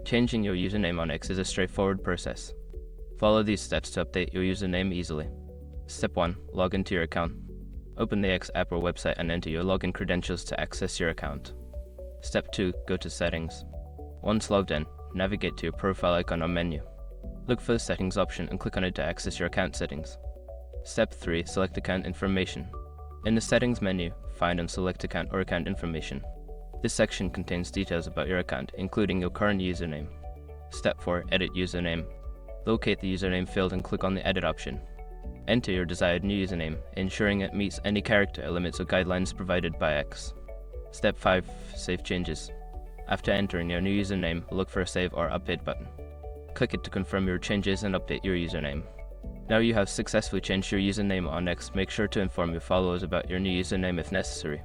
Changing your username on X is a straightforward process. Follow these steps to update your username easily. Step 1. Log into your account. Open the X app or website and enter your login credentials to access your account. Step 2. Go to Settings. Once logged in, navigate to your profile icon or menu. Look for the Settings option and click on it to access your account settings. Step 3. Select Account Information. In the Settings menu, find and select Account or Account Information. This section contains details about your account, including your current username. Step 4. Edit username. Locate the username field and click on the Edit option. Enter your desired new username, ensuring it meets any character limits or guidelines provided by X. Step 5. Save changes. After entering your new username, look for a Save or Update button. Click it to confirm your changes and update your username. Now you have successfully changed your username on X. Make sure to inform your followers about your new username if necessary.